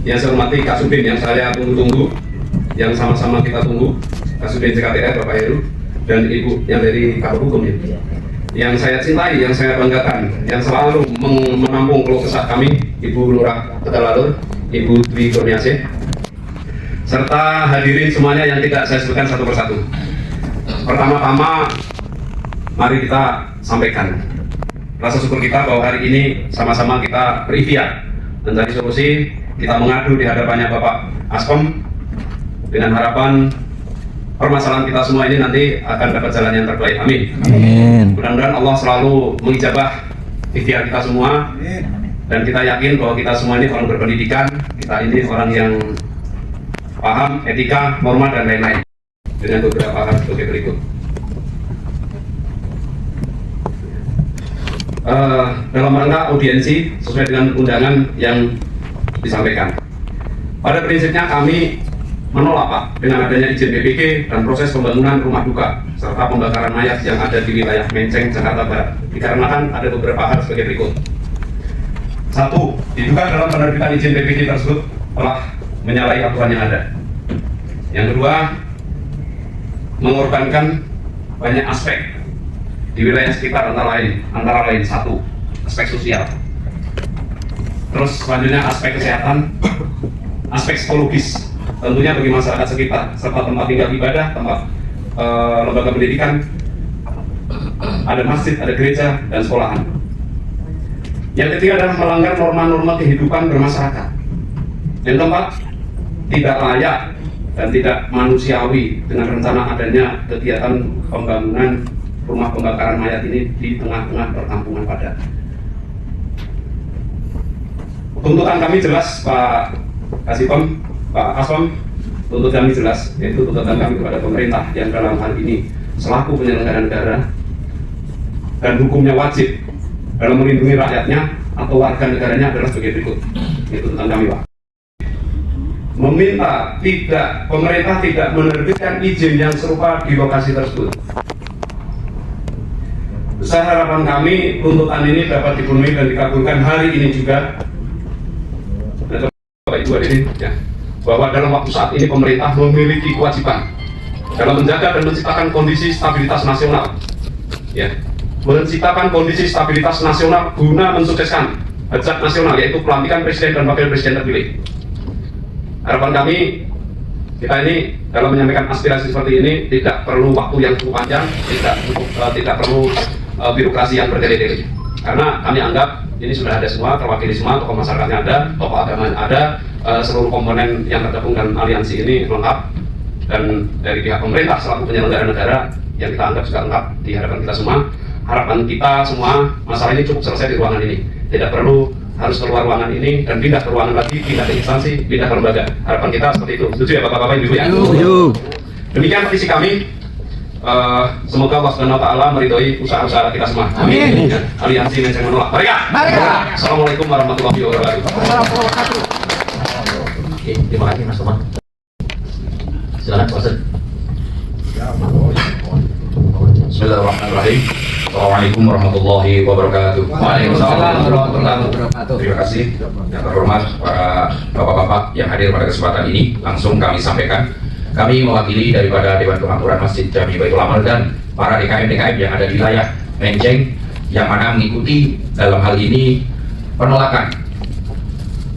Yang saya hormati Kasubdin yang saya tunggu-tunggu, yang sama-sama kita tunggu, Kasubdin CKTR Bapak Heru dan Ibu yang dari Kabak Hukum ya. Yang saya cintai, yang saya banggakan, yang selalu menampung keluh kesah kami, Ibu Lurah Tegalalur, Ibu Dwi Kurniasih, serta hadirin semuanya yang tidak saya sebutkan satu persatu. Pertama-tama, mari kita sampaikan rasa syukur kita bahwa hari ini sama-sama kita berikhtiar mencari solusi. Kita mengadu di hadapannya Bapak Askom dengan harapan permasalahan kita semua ini nanti akan dapat jalan yang terbaik. Amin. Amin. Mudah-mudahan Allah selalu mengijabah ikhtiar kita semua. Dan kita yakin bahwa kita semua ini orang berpendidikan, kita ini orang yang paham etika, norma, dan lain-lain. Dengan beberapa hal sebagai berikut. Dalam rangka audiensi sesuai dengan undangan yang disampaikan. Pada prinsipnya kami menolak Pak dengan adanya izin BPG dan proses pembangunan rumah duka serta pembakaran mayat yang ada di wilayah Menceng, Jakarta Barat. Dikarenakan ada beberapa hal sebagai berikut. Satu, diduga dalam penerbitan izin BPG tersebut telah menyalahi aturan yang ada. Yang kedua, mengorbankan banyak aspek di wilayah sekitar antara lain satu, aspek sosial. Terus selanjutnya aspek kesehatan, aspek psikologis, tentunya bagi masyarakat sekitar, serta tempat tinggal ibadah, tempat lembaga pendidikan, ada masjid, ada gereja, dan sekolahan. Yang ketiga adalah melanggar norma-norma kehidupan bermasyarakat. Yang keempat, tidak layak dan tidak manusiawi dengan rencana adanya kegiatan pembangunan rumah pembakaran mayat ini di tengah-tengah perkampungan padat. Tuntutan kami jelas Pak Kasipem, Pak Askom, tuntutan kami jelas, yaitu tuntutan kami kepada pemerintah yang dalam hal ini selaku penyelenggara negara dan hukumnya wajib dalam melindungi rakyatnya atau warga negaranya adalah sebagai berikut. Itu tuntutan kami Pak. Meminta pemerintah tidak menerbitkan izin yang serupa di lokasi tersebut. Besar harapan kami tuntutan ini dapat dipenuhi dan dikabulkan hari ini juga. Bapak Ibu hadirin, ya, bahwa dalam waktu saat ini pemerintah memiliki kewajiban dalam menjaga dan menciptakan kondisi stabilitas nasional, ya, menciptakan kondisi stabilitas nasional guna mensukseskan hajat nasional, yaitu pelantikan presiden dan wakil presiden terpilih. Harapan kami, kita ini dalam menyampaikan aspirasi seperti ini tidak perlu waktu yang cukup panjang, tidak perlu birokrasi yang bertele-tele, karena kami anggap ini sudah ada semua, terwakili semua, tokoh masyarakatnya ada, tokoh agama ada, seluruh komponen yang tergabung dalam aliansi ini lengkap, dan dari pihak pemerintah selaku penyelenggara negara yang kita anggap juga lengkap di hadapan kita semua. Harapan kita semua, masalah ini cukup selesai di ruangan ini, tidak perlu harus keluar ruangan ini dan pindah ke ruangan lagi, pindah ke instansi, pindah ke lembaga. Harapan kita seperti itu. Setuju ya Bapak-Bapak Ibu ya? Demikian visi kami. Semoga Allah Subhanahu wa Ta'ala meridhoi usaha-usaha kita semua. Amin. Aliansi Menceng menolak. Mereka. Assalamualaikum warahmatullahi wabarakatuh. Oke, terima kasih Mas Toman. Silakan Pak Sen. Bismillahirrahmanirrahim. Assalamualaikum warahmatullahi wabarakatuh. Waalaikumsalam warahmatullahi wabarakatuh. Terima kasih yang terhormat para bapak-bapak yang hadir pada kesempatan ini. Langsung kami sampaikan, kami mewakili daripada Dewan Kemakmuran Masjid Jami Baitul Amal dan para DKM-DKM yang ada di wilayah Menceng yang mana mengikuti dalam hal ini penolakan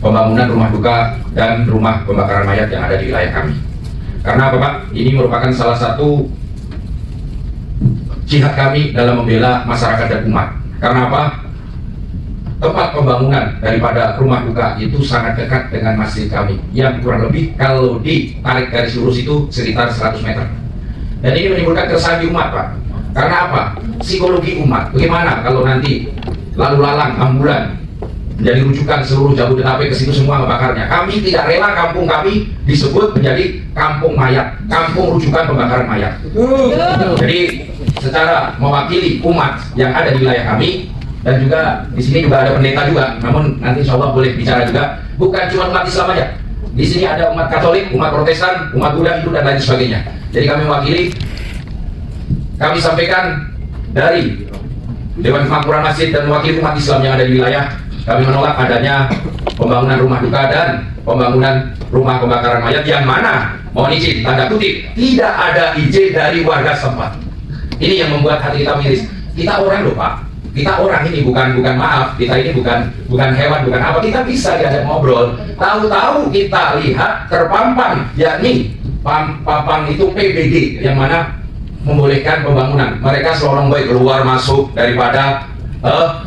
pembangunan rumah duka dan rumah pembakaran mayat yang ada di wilayah kami. Karena Bapak, ini merupakan salah satu jihad kami dalam membela masyarakat dan umat. Karena apa? Tempat pembangunan daripada rumah duka itu sangat dekat dengan masjid kami yang kurang lebih kalau ditarik garis lurus itu sekitar 100 meter. Dan ini menimbulkan keresahan di umat Pak. Karena apa? Psikologi umat. Bagaimana kalau nanti lalu lalang ambulan menjadi rujukan seluruh Jabodetabek ke situ semua membakarnya. Kami tidak rela kampung kami disebut menjadi kampung mayat, kampung rujukan pembakaran mayat. Jadi secara mewakili umat yang ada di wilayah kami, dan juga di sini juga ada pendeta juga, namun nanti insya Allah boleh bicara juga. Bukan cuma umat Islam aja, di sini ada umat Katolik, umat Protestan, umat Buddha, Hindu dan lain sebagainya. Jadi kami mewakili, kami sampaikan dari Dewan Kemakmuran Masjid dan mewakili umat Islam yang ada di wilayah kami menolak adanya pembangunan rumah duka dan pembangunan rumah pembakaran mayat yang mana, mohon izin, tanda kutip, tidak ada izin dari warga setempat. Ini yang membuat hati kita miris. Kita orang loh Pak, kita orang ini bukan maaf, kita ini bukan hewan, bukan apa, kita bisa diajak ngobrol. Tahu-tahu kita lihat terpampang, yakni pampang itu PBD yang mana membolehkan pembangunan. Mereka selorong baik keluar masuk daripada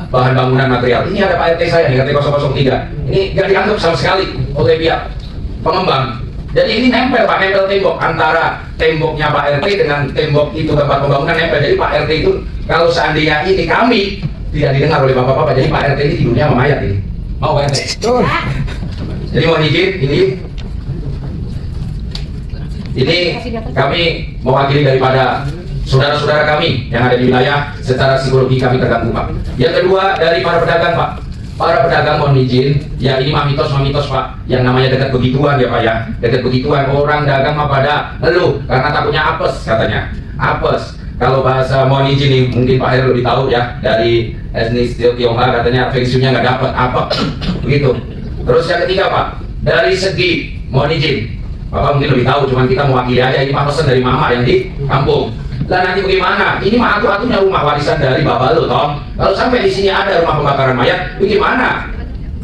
bahan bangunan material. Ini ada Pak RT saya nih, RT 003. Ini nggak dianggap sama sekali oleh pihak pengembang. Jadi ini nempel Pak, nempel tembok antara temboknya Pak RT dengan tembok itu tempat pembangunan nempel. Jadi Pak RT itu kalau seandainya ini kami tidak didengar oleh bapak-bapak, jadi Pak RT ini tidurnya sama mayat ini. Mau Pak RT? Jadi mohon izin, ini kami mewakili daripada saudara-saudara kami yang ada di wilayah, secara psikologi kami terganggu Pak. Yang kedua dari para pedagang Pak. Para pedagang mohon izin, ya ini mitos Pak, yang namanya dekat begituan ya Pak ya, dekat begituan, orang dagang mah pada ngeluh karena takutnya apes katanya, apes. Kalau bahasa mohon izin nih, mungkin Pak Heru lebih tahu ya, dari etnis Tionghoa katanya feng shui-nya nggak dapat apa, begitu. Terus yang ketiga Pak, dari segi mohon izin, Bapak mungkin lebih tahu, cuman kita mewakili aja, ini Pak pesan dari mama yang di kampung. Lah nanti bagaimana? Ini mah atu-atunya rumah warisan dari bapak lo, Tom. Kalau sampai di sini ada rumah pembakaran mayat, bagaimana?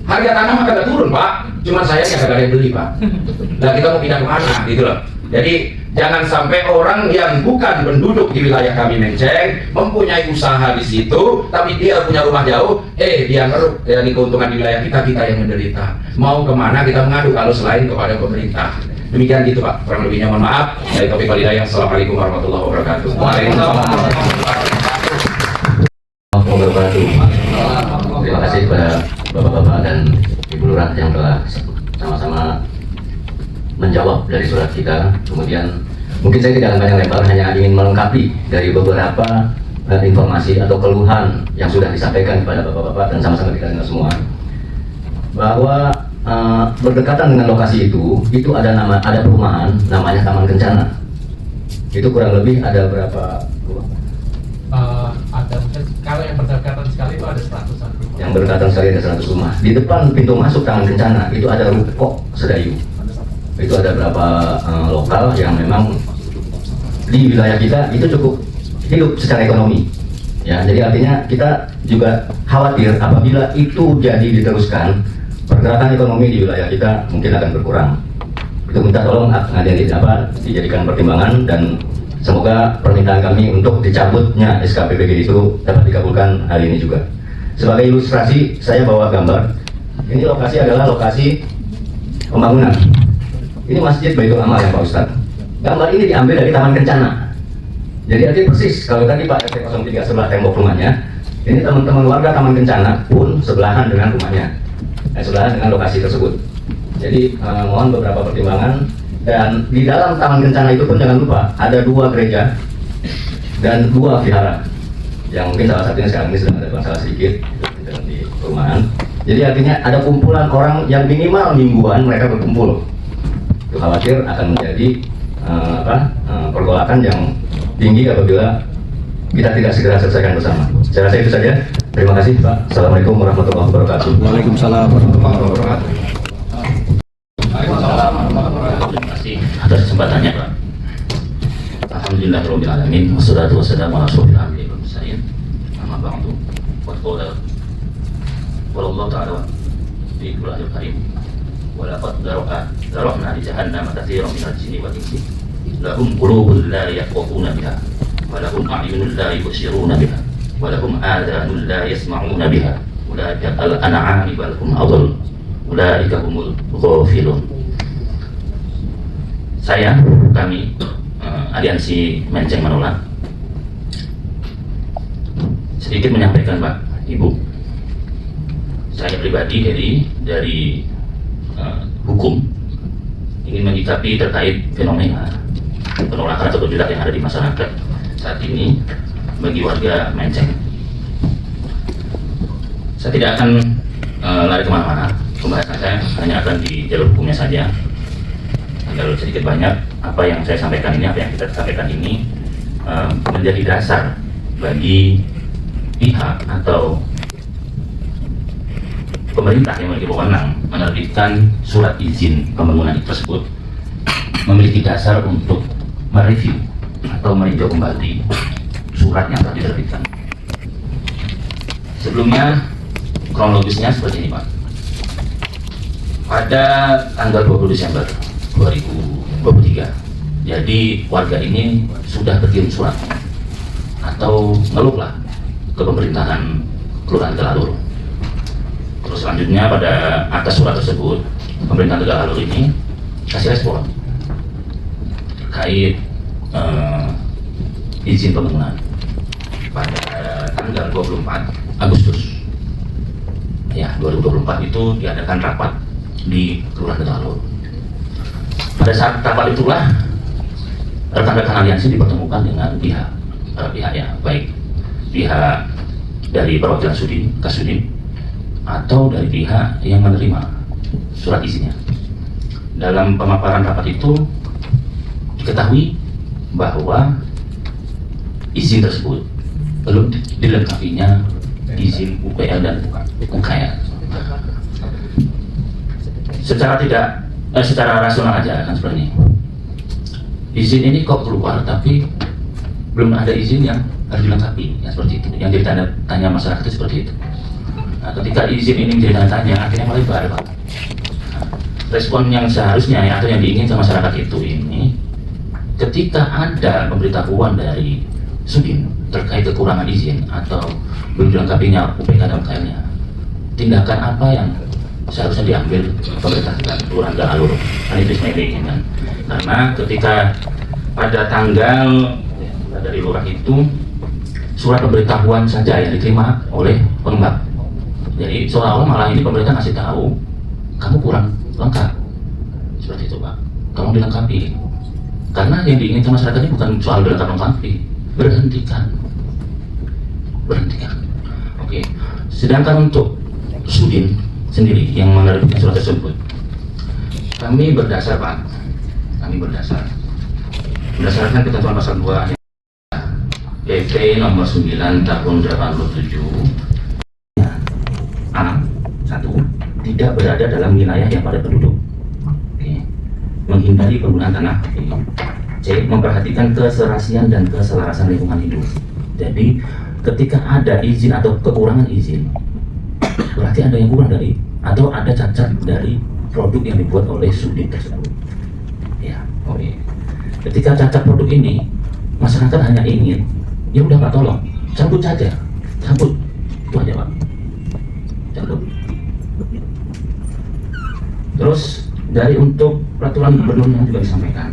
Harga tanah mah kagak turun, Pak. Cuman sayangnya kagak ada yang beli, Pak. Lah kita mau pindah kemana, gitu loh. Jadi jangan sampai orang yang bukan penduduk di wilayah kami Menceng mempunyai usaha di situ, tapi dia punya rumah jauh, dia ngeruk dari keuntungan di wilayah kita yang menderita. Mau kemana kita mengadu kalau selain kepada pemerintah? Demikian gitu Pak, kurang lebihnya mohon maaf. Dari Taufik Walhidayah, Assalamualaikum warahmatullahi wabarakatuh. Waalaikumsalam warahmatullahi wabarakatuh. Terima kasih kepada Bapak-Bapak dan Ibu Lurah yang telah sama-sama menjawab dari surat kita. Kemudian mungkin saya tidak akan banyak lebar, hanya ingin melengkapi dari beberapa informasi atau keluhan yang sudah disampaikan kepada Bapak-Bapak dan sama-sama kita dengar semua, bahwa berdekatan dengan lokasi itu ada perumahan namanya Taman Kencana. Itu kurang lebih ada berapa rumah? Ada mungkin kalau yang berdekatan sekali itu ada 100-an rumah. Yang berdekatan sekali ada 100 rumah. Di depan pintu masuk Taman Kencana itu ada Ruko Sedayu. Itu ada berapa lokal yang memang di wilayah kita itu cukup hidup secara ekonomi. Ya, jadi artinya kita juga khawatir apabila itu jadi diteruskan, pergerakan ekonomi di wilayah kita mungkin akan berkurang. Itu minta tolong dijadikan pertimbangan dan semoga permintaan kami untuk dicabutnya SKPBG itu dapat dikabulkan hari ini juga. Sebagai ilustrasi, saya bawa gambar. Ini lokasi adalah lokasi pembangunan. Ini Masjid Baitul Amal ya Pak Ustadz. Gambar ini diambil dari Taman Kencana. Jadi artinya persis, kalau tadi Pak RT 03 sebelah tembok rumahnya, ini teman-teman warga Taman Kencana pun sebelahan dengan rumahnya. Sebelahan dengan lokasi tersebut. Jadi mohon beberapa pertimbangan. Dan di dalam Taman Kencana itu pun jangan lupa ada 2 gereja dan 2 vihara, yang mungkin salah satunya sekarang ini sedang ada masalah sedikit di perumahan. Jadi artinya ada kumpulan orang yang minimal mingguan mereka berkumpul. Itu khawatir akan menjadi pergolakan yang tinggi apabila kita tidak segera selesaikan bersama. Saya rasa itu saja. Terima kasih Pak. Assalamualaikum warahmatullahi wabarakatuh. Waalaikumsalam warahmatullahi wabarakatuh. Terima kasih atas kesempatannya Pak. Alhamdulillahirabbil alamin wassalatu wassalamu ala asyrofil anbiya'i wal mursalin. Amma ba'du. Wallahu ta'ala fi Qur'anil Karim. Wa laqad zara'na li jahannama katsiran minal jinni wal insi. Lahum qulubun la yafqahuna biha wa lahum a'yunun la yubsiruna biha wa lahum adhanun la yasma'una biha. Ulaika al-an'ami bal hum adall. Ulaika humul ghafilun. Kami Aliansi Menceng menolak, sedikit menyampaikan Pak, Ibu. Saya pribadi dari hukum ingin menyikapi terkait fenomena penolakan atau gejolak yang ada di masyarakat saat ini bagi warga Menceng. Saya tidak akan lari kemana-mana, pembahasan saya hanya akan di jalur hukumnya saja. Jalur sedikit banyak apa yang saya sampaikan ini, apa yang kita sampaikan ini menjadi dasar bagi pihak atau pemerintah yang memiliki wewenang menerbitkan surat izin pembangunan tersebut memiliki dasar untuk mereview atau meninjau kembali surat yang telah diterbitkan. Sebelumnya, kronologisnya seperti ini, Pak. Pada tanggal 20 Desember 2023, jadi warga ini sudah berkirim surat atau ngeluhlah ke pemerintahan Kelurahan Tegalalur. Terus selanjutnya pada atas surat tersebut, pemerintahan Tegalalur ini kasih respon terkait izin pembangunan pada tanggal 24 Agustus ya 2024 itu diadakan rapat di Kelurahan Tegalalur. Pada saat rapat itulah rekan-rekan aliansi dipertemukan dengan pihak ya, baik pihak dari perwakilan Sudin, Kasudin, atau dari pihak yang menerima surat izinnya. Dalam pemaparan rapat itu diketahui bahwa izin tersebut belum dilengkapinya izin UPL dan UKL. Secara rasional aja kan sebenarnya. Izin ini kok keluar tapi belum ada izin yang harus dilengkapi, ya seperti itu. Yang jadi tanya masyarakat itu seperti itu. Nah, ketika izin ini menjadi tanya akhirnya melebar, Pak. Nah, respon yang seharusnya atau yang diinginkan masyarakat itu ini, ketika ada pemberitahuan dari Sudin terkait kekurangan izin atau belum dilengkapinya UPK dan UKL-nya, tindakan apa yang seharusnya diambil pemerintah Kelurahan Tegalalur? Kan itu saya inginkan. Karena ketika pada tanggal dari lurah itu surat pemberitahuan saja yang diterima oleh pengembang. Jadi seolah-olah malah ini pemerintah ngasih tahu kamu kurang lengkap. Seperti itu, Pak. Tolong dilengkapi. Karena yang diinginkan masyarakat ini bukan soal dilengkapi, berhentikan. Oke. Sedangkan untuk Sudin sendiri yang menerbitkan surat tersebut, kami berdasar, Pak. Berdasarkan ketentuan pasal 2 PP nomor 9 tahun 87 A 1 tidak berada dalam wilayah yang padat penduduk. Oke. Menghindari penggunaan tanah. C. Memperhatikan keserasian dan keselarasan lingkungan hidup. Jadi ketika ada izin atau kekurangan izin, berarti ada yang kurang dari atau ada cacat dari produk yang dibuat oleh Sudin tersebut. Ya, oke. Ketika cacat produk ini, masyarakat hanya ingin, ya udah Pak, tolong cabut saja, cabut, itu aja Pak, cabut. Terus dari untuk peraturan gubernur yang juga disampaikan,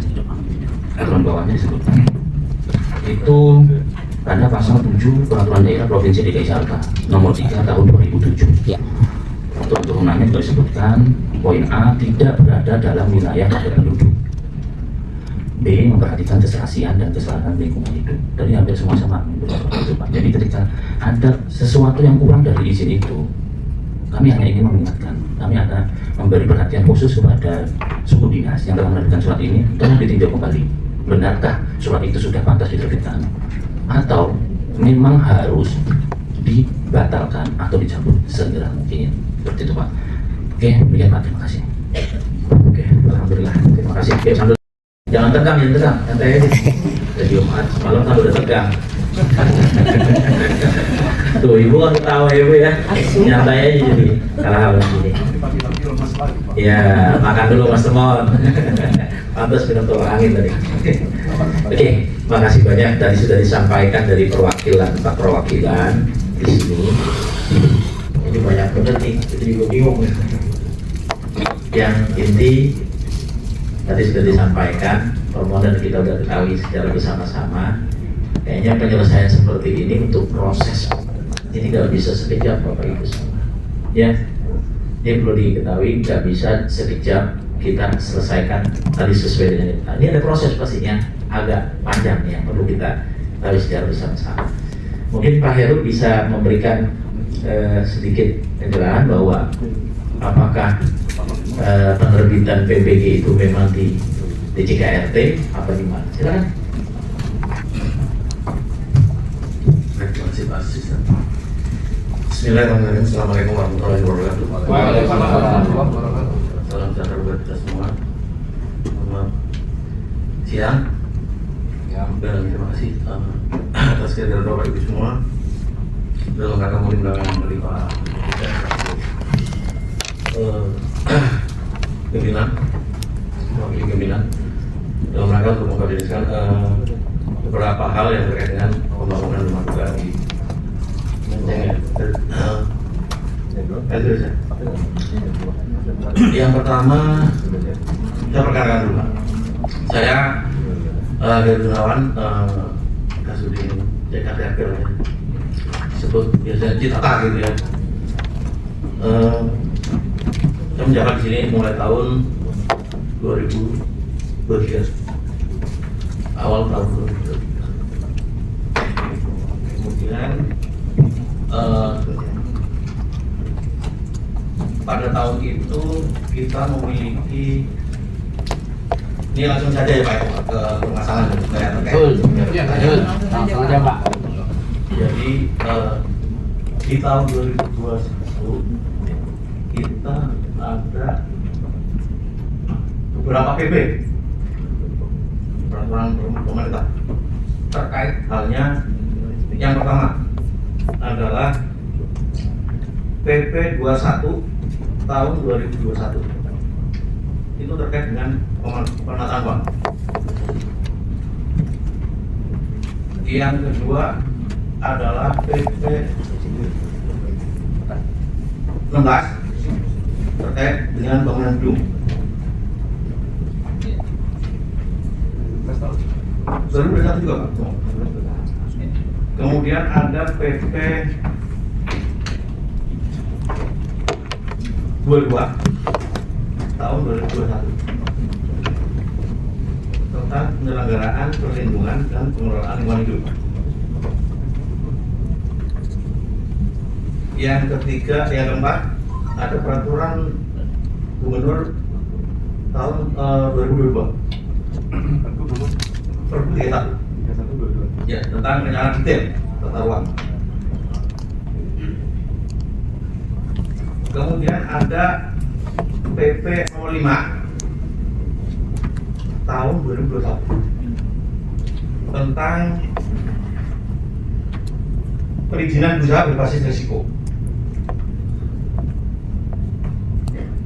peraturan bawahnya disebutkan itu pada pasal 7 peraturan daerah provinsi DKI Jakarta nomor 3 tahun 2007. Ya. Untuk turunannya juga disebutkan poin A tidak berada dalam wilayah padat penduduk. B. Memperhatikan keserasian dan keselamatan lingkungan hidup. Dari hampir semua sama itu, Pak. Jadi ketika ada sesuatu yang kurang dari izin itu, kami hanya ingin mengingatkan, kami akan memberi perhatian khusus kepada suku dinas yang telah menerbitkan surat ini, tolong ditinjau kembali. Benarkah surat itu sudah pantas diterbitkan? Atau memang harus dibatalkan atau dicabut segera mungkin? Seperti itu, Pak. Oke, demikian Pak, terima kasih. Oke, alhamdulillah, terima kasih. Oke, sambil jangan tegang, santai aja. Jadi Jumat malam kan udah tegang. Tuh ibu kan tahu ya Bu ya, nyantai aja jadi kalah begini. Ya makan dulu Mas Temon. Pantas minum tolak angin tadi. Oke, makasih banyak tadi sudah disampaikan dari Pak perwakilan di sini. Ini banyak bener nih, jadi juga bingung. Yang inti tadi sudah disampaikan, permohonan kita sudah ketahui secara bersama-sama. Kayaknya penyelesaian seperti ini untuk proses ini nggak bisa sekejap Bapak Ibu semua. Ya, ini perlu diketahui nggak bisa sekejap kita selesaikan tadi sesuai dengan itu. Ini ada proses pastinya agak panjang yang perlu kita tahu secara bersama-sama. Mungkin Pak Heru bisa memberikan sedikit penjelasan bahwa apakah penerbitan PBG itu memang di CKRT apa di mana? Silakan. Terima kasih Pak Asisten. Bismillahirrahmanirrahim. Assalamualaikum warahmatullahi wabarakatuh. Waalaikumsalam. Salam sejahtera buat kita semua. Selamat siang. Dan terima kasih atas kehadiran Bapak Ibu semua dalam rangka mengundang dari Pak pimpinan, wakil pimpinan dalam rangka untuk mengkoordinasikan beberapa hal yang terkait dengan pembangunan rumah duka di Menteng. Yang pertama, saya perkenalkan dulu. Saya dari Gunawan, Kasudin JKT disebut biasanya Citata gitu ya. Saya menjabat di sini mulai tahun 2023, awal tahun 2023. Kemudian pada tahun itu kita memiliki, ini langsung saja ya Pak ke permasalahan saya terkait. Langsung aja Pak. Jadi di tahun 2021 kita ada beberapa PP, peraturan pemerintah terkait halnya. Yang pertama adalah PP 21 tahun 2021, itu terkait dengan penataan uang. Yang kedua adalah PP 16 terkait dengan bangunan gedung. Sudah bersatu juga Pak. Kemudian ada PP 22 tahun 2021 tentang penyelenggaraan perlindungan dan pengelolaan lingkungan hidup. Yang ketiga, yang keempat, ada peraturan gubernur tahun 2022 Perbu 31 ya, tentang perencanaan detail tata ruang. Kemudian ada PP 05 tahun 2021 tentang perizinan usaha berbasis risiko.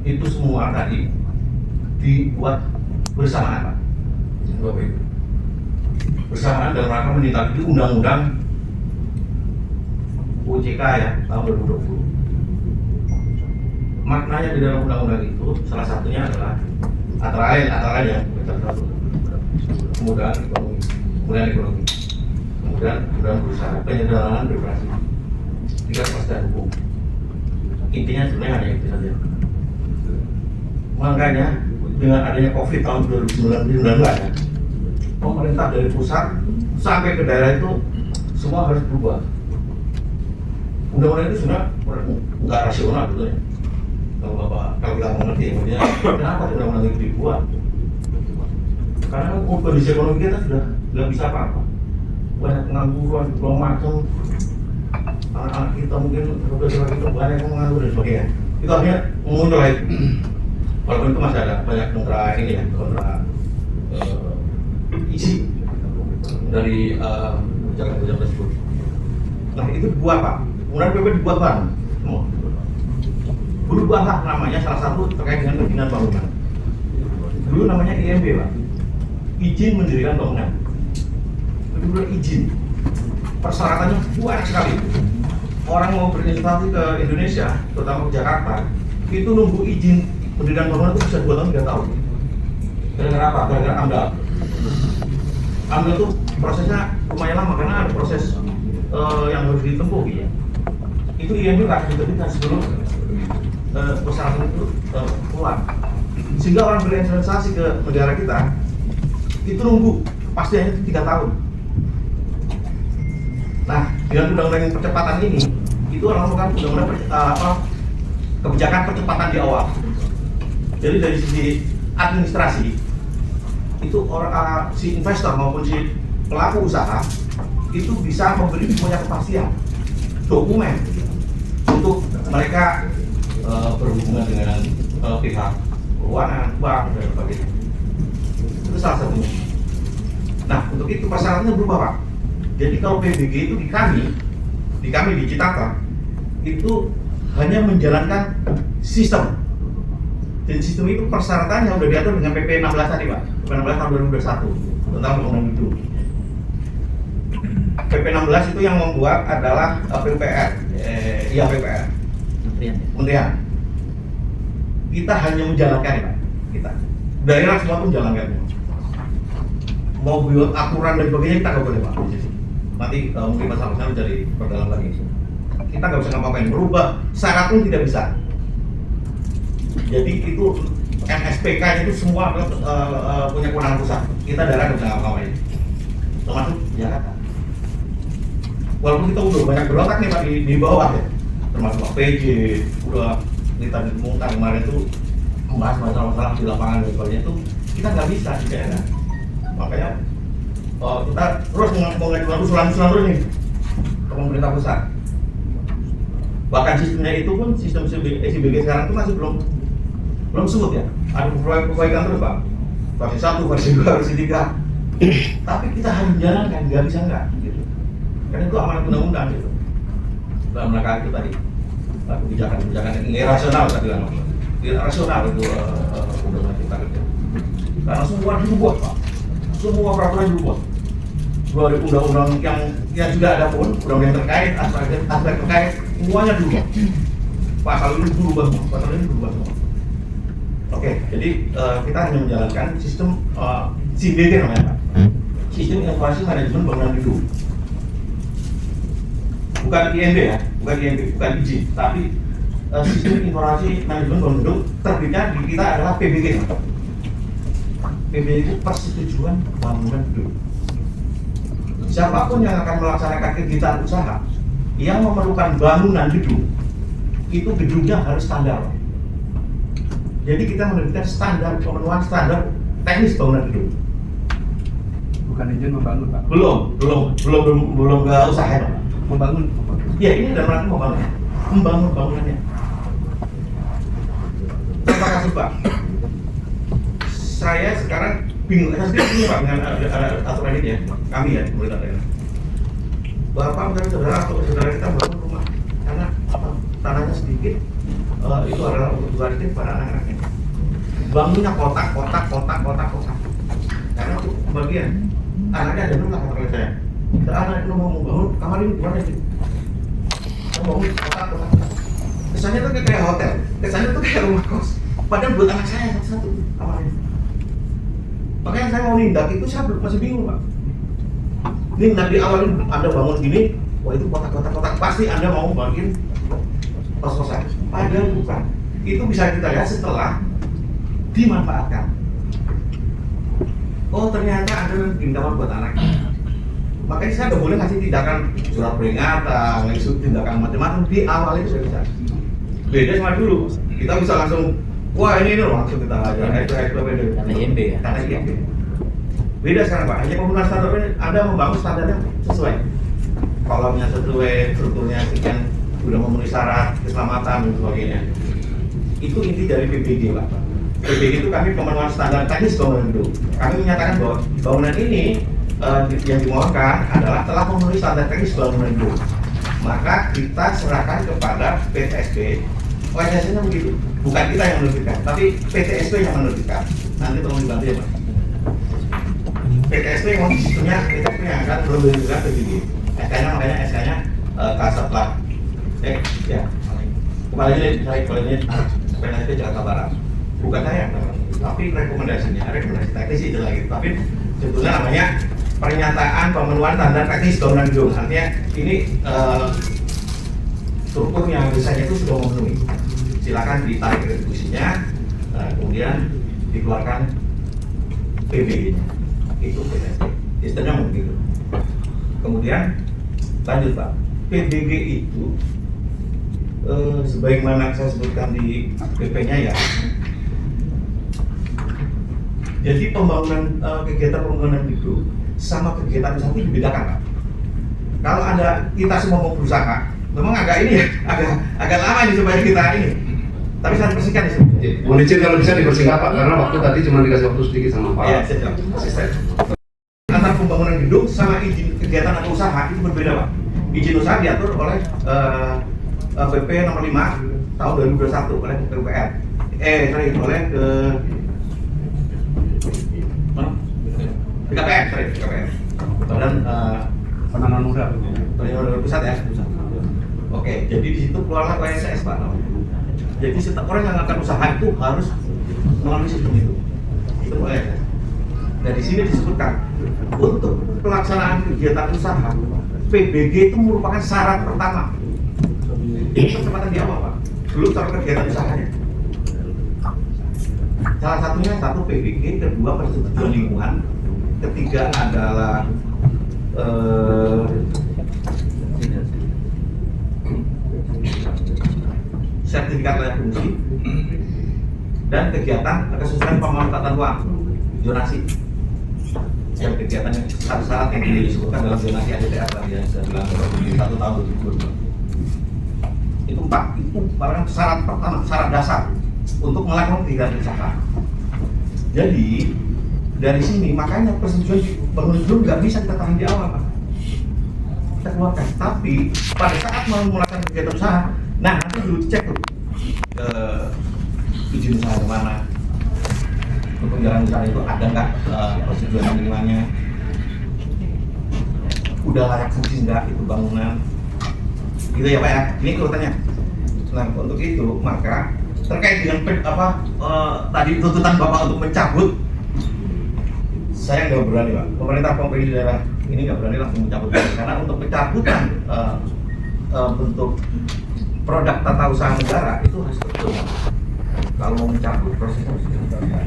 Itu semua tadi dibuat bersamaan Pak, Bapak Ibu. Bersamaan dalam rangka menindaklanjuti undang-undang OJK ya tahun 2020. Maknanya di dalam undang-undang itu salah satunya adalah antara lain ya, kemudahan ekonomi, kemudian berusaha, penyederhanaan birokrasi, tiga kepastian hukum. Intinya sebenarnya hanya itu saja. Makanya dengan adanya COVID tahun 2019 ya, pemerintah dari pusat sampai ke daerah itu semua harus berubah. Undang-undang itu sebenarnya nggak rasional gitu ya. Kalau kita mengerti, kemudian kenapa undang-undang itu dibuat? Karena kondisi ekonomi kita sudah nggak bisa apa-apa, banyak pengangguran, belum macam anak-anak kita mungkin saudara kita banyak yang menganggur dan sebagainya. Itu akhirnya muncul lagi. Walaupun itu masih ada banyak kontra ini ya, kontra isi dari kebijakan tersebut. Nah itu dibuat Pak, kemudian PP dibuat bareng semua. Berubahlah namanya, salah satu terkait dengan perizinan bangunan. Dulu namanya IMB Pak, izin mendirikan bangunan. Kedua izin, persyaratannya banyak sekali. Orang mau berinvestasi ke Indonesia, terutama ke Jakarta, itu nunggu izin mendirikan bangunan itu bisa 2 tahun 3 tahun. Gara-gara apa? Gara-gara AMDAL. AMDAL itu prosesnya lumayan lama karena ada proses yang harus ditempuh gitu. Itu IMB nggak diterbitkan sebelum persyaratan itu keluar, sehingga orang berinvestasi ke negara kita itu nunggu pasti hanya 3 tahun. Nah, dengan undang-undang percepatan ini, itu orang melakukan undang-undang kebijakan percepatan di awal. Jadi dari sisi administrasi itu orang si investor maupun si pelaku usaha itu bisa memberi punya kepastian dokumen untuk mereka berhubungan dengan pihak keuangan, bank dan sebagainya. Itu salah satunya. Nah, untuk itu persyaratannya berubah, Pak. Jadi kalau PBG itu di kami di Citata itu hanya menjalankan sistem. Dan sistem itu persyaratannya sudah diatur dengan PP 16 tadi, Pak. PP 16 tahun 2021 tentang pembangunan gedung. PP 16 itu yang membuat adalah PUPR, PUPR. Kementerian. Kita hanya menjalankan, Pak. Kita. Daerah semua pun menjalankannya. Mau buat aturan dan sebagainya kita nggak boleh, Pak. Nanti mungkin masalah jadi perdalam lagi. Kita nggak bisa ngapa-ngapain, berubah syarat pun tidak bisa. Jadi itu MSPK itu semua punya kewenangan pusat. Kita daerah nggak bisa ngapa-ngapain. Termasuk Jakarta. Walaupun kita udah banyak berontak nih, Pak, di bawah ya, termasuk Pak PJ, udah kita diumumkan kemarin itu membahas masalah-masalah di lapangan dan sebagainya itu kita nggak bisa di daerah. Makanya kita terus mengajukan usulan-usulan terus nih ke pemerintah pusat. Bahkan sistemnya itu pun sistem SIBG sekarang itu masih belum smooth ya. Ada perbaikan terus, Pak. Versi 1, versi 2, versi 3. Tapi kita harus jalankan, nggak bisa nggak gitu. Karena itu amanat undang-undang gitu. Dalam rangka itu tadi kebijakan-kebijakan yang irasional tadi kan. Irasional itu undang-undang kita gitu. Karena semua dirubah, Pak. Semua peraturan dirubah. Dari undang-undang yang sudah ada pun, undang-undang terkait, aspek terkait, semuanya dirubah. Pasal ini berubah semua, pasal ini berubah semua. Oke, jadi kita hanya menjalankan sistem SIBG namanya, Pak. Sistem Informasi Manajemen Bangunan Gedung. Bukan IMB ya, bukan izin, tapi Sistem Informasi Manajemen Bangunan Gedung terbitnya di kita adalah PBG. PBG itu persetujuan bangunan gedung. Siapapun yang akan melaksanakan kegiatan usaha yang memerlukan bangunan gedung, itu gedungnya harus standar. Jadi kita menerbitkan standar, pemenuhan standar teknis bangunan gedung. Bukan izin membangun, Pak. Belum ke usaha, Pak. Membangun. Ya, ini dalam rangka membangun bangunannya. Terima kasih, Pak. Saya sekarang bingung, saya sendiri bingung, Pak, dengan ada aturan ini ya, kami ya, pemerintah daerah. Bapak dan saudara atau saudara kita bangun rumah karena tanahnya sedikit, itu adalah untuk diwariskan pada anak-anaknya. Bangunnya kotak. Karena untuk bagian anaknya ada dulu lah kata saya. Anak itu mau bangun kamar ini gimana sih? Mau bangun kotak. Kesannya tuh kayak hotel, kesannya tuh kayak rumah kos. Padahal buat anak saya satu-satu kamar ini. Makanya saya mau nindak itu saya masih bingung, Pak. Nindak di awal Anda bangun gini, wah itu kotak-kotak pasti Anda mau bikin kos-kosan. Padahal bukan. Itu bisa kita lihat setelah dimanfaatkan. Oh ternyata ada bikin kamar buat anak. Makanya saya nggak boleh ngasih tindakan surat peringatan, ngasih tindakan macam-macam di awal itu sudah bisa. Beda sama dulu. Kita bisa langsung, wah ini loh langsung kita aja. Itu beda. Karena IMB ya. Karena IMB. Beda sekarang, Pak. Hanya penggunaan standar ini Anda membangun standarnya sesuai. Kolomnya sesuai, strukturnya sekian, sudah memenuhi syarat keselamatan dan sebagainya. Itu inti dari PBG, Pak. PBG itu kami pemenuhan standar teknis bangunan gedung. Kami menyatakan bahwa bangunan ini yang dimohonkan adalah telah memenuhi standar teknis bangunan gedung. Maka kita serahkan kepada PTSP. OSS-nya begitu. Bukan kita yang menerbitkan, tapi PTSP yang menerbitkan. Nanti tolong dibantu ya, Pak. PTSP yang sistemnya, PTSP yang akan menerbitkan PBG. SK-nya makanya SK-nya Kasatlan. Ya. Kepalanya PTSP Jakarta Barat. Bukan saya, tapi rekomendasi teknis itu lagi. Tapi sebetulnya namanya pernyataan pemenuhan standar teknis bangunan gedung. Artinya ini struktur yang biasanya itu sudah memenuhi. Silakan ditarik retribusinya, kemudian dikeluarkan PBG-nya. Itu PTSP. Sistemnya begitu. Kemudian lanjut, Pak. PBG itu sebagaimana saya sebutkan di PP-nya ya. Jadi pembangunan kegiatan pembangunan itu sama kegiatan usaha itu dibedakan, Pak. Kalau kita semua mau berusaha, memang agak ini ya, agak lama ini supaya kita ini. Tapi saya bersihkan di sini. Mohon izin kalau bisa dipersingkat Pak, karena waktu tadi cuma dikasih waktu sedikit sama Pak Iya, siap. asisten. Antara pembangunan gedung sama izin kegiatan atau usaha itu berbeda Pak. Izin usaha diatur oleh PP nomor 5 tahun 2021 oleh PUPR. Oleh BKPM. Dan Penanganan muda. Penanganan pusat ya. Oke, jadi di situ keluarlah OSS Pak. Jadi setiap orang yang akan usaha itu harus melalui sistem itu. Itu OSS. Dari sini disebutkan untuk pelaksanaan kegiatan usaha PBG itu merupakan syarat pertama. Ini percepatan di awal Pak. Belum taruh kegiatan usahanya. Salah satunya satu PBG, kedua persetujuan lingkungan, ketiga adalah sertifikat layak fungsi dan kegiatan kesesuaian pemanfaatan uang zonasi dan kegiatan yang syarat-syarat yang disebutkan dalam zonasi ADTR tadi yang sudah bilang 1 tahun 2022 itu 4 itu barang syarat pertama, syarat dasar untuk melakukan kegiatan usaha. Jadi dari sini makanya persetujuan bangunan gedung nggak bisa kita tahan di awal Pak, kita keluarkan. Tapi pada saat mau melakukan kegiatan usaha, nah nanti dulu cek tuh izin usaha kemana, untuk penjalanan usaha itu ada nggak persetujuan lingkungannya, udah layak fungsi nggak itu bangunan, gitu ya Pak ya. Ini urutannya. Nah untuk itu maka terkait dengan tadi tuntutan Bapak untuk mencabut, saya nggak berani Pak. Pemerintah provinsi daerah ini nggak berani langsung mencabut karena untuk pencabutan bentuk produk tata usaha negara itu harus tertutup. Kalau mau mencabut prosesnya harus dilakukan.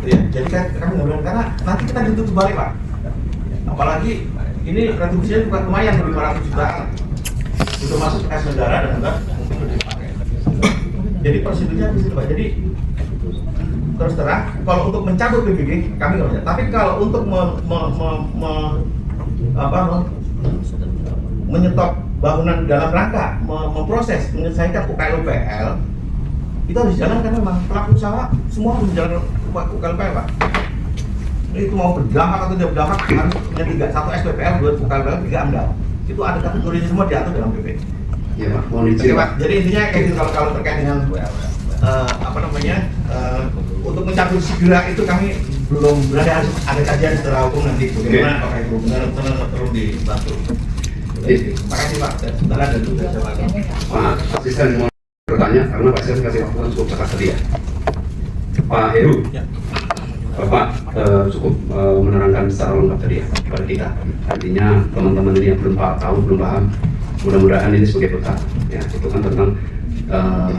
Ya, jadi kami nggak berani karena nanti kita ditutup balik Pak. Apalagi ini retribusinya bukan lumayan 500 jutaan. Itu masuk kas negara dan enggak mungkin udah dipakai. Jadi prosedurnya di situ Pak. Jadi terus terang kalau untuk mencabut PBG kami nggak bisa. Tapi kalau untuk menyetop bangunan dalam rangka memproses menyelesaikan UKL-UPL itu harus dijalankan memang pelaku usaha semua harus menjalankan UKL-UPL Pak. Itu mau berdampak atau tidak berdampak harus punya 1 SPPL, 2 UKL-UPL, 3 AMDAL. Itu ada kategorinya semua diatur dalam PP. Ya Pak, mohon izin Oke, Pak. Jadi intinya kayak gitu kalau terkait dengan untuk mencabut segera itu kami belum berada, ada kajian secara hukum nanti bagaimana apakah itu benar perlu dibantu. Terima kasih Pak. Sebentar ada juga Pak asisten mau bertanya karena Pak Asisten kasih waktu cukup cepat tadi ya. Pak Heru, Bapak cukup menerangkan secara lengkap tadi ya kepada kita. Artinya teman-teman ini yang belum tahu, belum paham, mudah-mudahan ini sebagai bekal. Ya, itu kan tentang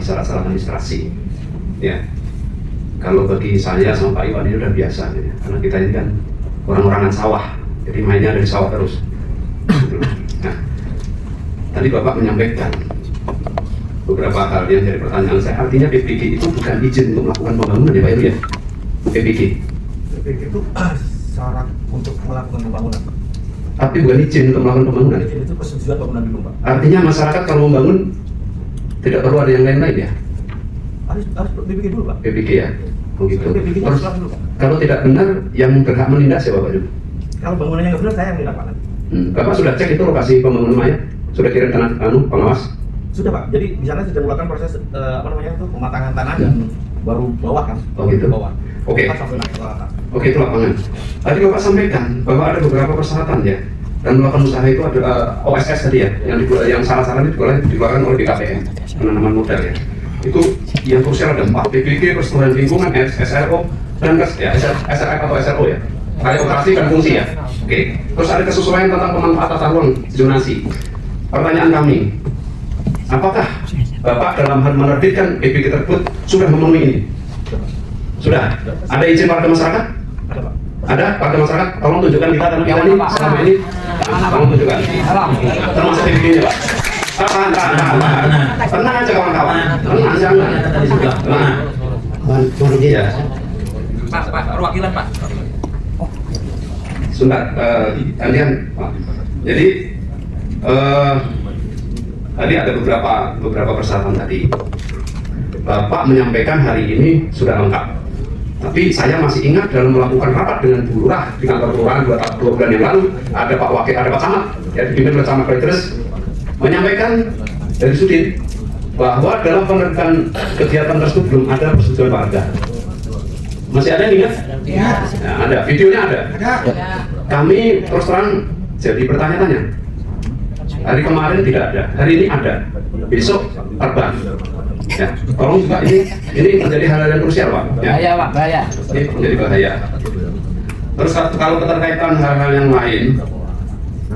syarat-syarat administrasi. Ya, kalau bagi saya sama Pak Iwan ini udah biasa, ya. Karena kita ini kan orang-orangan sawah, jadi mainnya dari sawah terus. Nah, tadi Bapak menyampaikan beberapa hal yang jadi pertanyaan saya. Artinya PPG itu bukan izin untuk melakukan pembangunan ya Pak Iwan ya? PPG itu syarat untuk melakukan pembangunan. Tapi bukan izin untuk melakukan pembangunan. Itu persetujuan bangunan dulu Pak. Artinya masyarakat kalau membangun tidak perlu ada yang lain-lain ya? Harus PPG dulu Pak. PPG ya? Begitu. PPG Terus dulu Pak. kalau tidak benar yang berhak menindak siapa Pak dulu? Kalau bangunannya nggak benar saya yang tidak Pak. Bapak sudah cek itu lokasi pembangunan mayat? Sudah kirim pengawas? Sudah Pak. Jadi di sana sudah melakukan proses pematangan tanah dan baru bawah kan. Oh gitu. Bawah. Oke. Sampai naik ke atas. Oke, itu lapangan. Tadi Bapak sampaikan bahwa ada beberapa persyaratan ya, dan melakukan usaha itu ada OSS tadi ya, yang salah-salah itu dikeluarkan oleh BKPM, penanaman modal ya. Itu yang krusial ada 4, PBG, persetujuan lingkungan, SRO, dan SRF atau SRO ya. Layak operasi dan fungsi ya. Oke. Terus ada kesesuaian tentang pemanfaatan tata ruang zonasi. Pertanyaan kami, apakah Bapak dalam hal menerbitkan PBG tersebut sudah memenuhi ini? Sudah. Ada izin warga masyarakat? Ada Pak. Ada warga masyarakat? Tolong tunjukkan kita karena kita ini selama ini. Tolong tunjukkan. Termasuk PBG-nya Pak. Tahan. Tenang aja kawan-kawan. Tenang jangan. Tenang. Mohon izin ya. Pak, perwakilan Pak. Sebentar, gantian Pak. Jadi Tadi ada beberapa persyaratan tadi. Bapak menyampaikan hari ini sudah lengkap. Tapi saya masih ingat dalam melakukan rapat dengan Bu Lurah di kantor kelurahan 2 bulan yang lalu, ada Pak Wakil, ada Pak Camat, ya dipimpin oleh Camat Petrus, menyampaikan dari Sudin bahwa dalam penerbitan kegiatan tersebut belum ada persetujuan warga. Masih ada yang ingat? Ya. Nah, ada, videonya ada. Kami terus terang jadi bertanya-tanya. Hari kemarin tidak ada, hari ini ada, besok terbang. Ya, tolong juga ini menjadi hal-hal yang krusial, Pak. Ya. Bahaya, Pak, bahaya. Ini menjadi bahaya. Terus kalau keterkaitan hal-hal yang lain,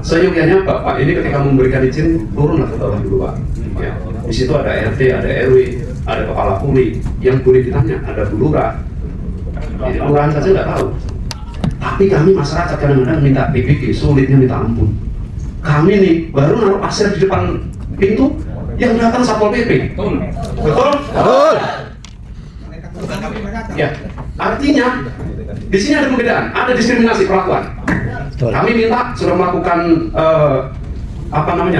seyogyanya Bapak ini ketika memberikan izin turunlah ke bawah dulu, Pak. Ya. Di situ ada RT, ada RW, ada kepala kuli yang boleh ditanya, ada Bu Lurah. Jadi kelurahan saja nggak tahu. Tapi kami masyarakat kadang-kadang minta PBG, sulitnya minta ampun. Kami nih baru naruh pasir di depan pintu, yang datang Satpol PP. Betul? Betul. Ya, artinya di sini ada perbedaan, ada diskriminasi perlakuan. Kami minta sudah melakukan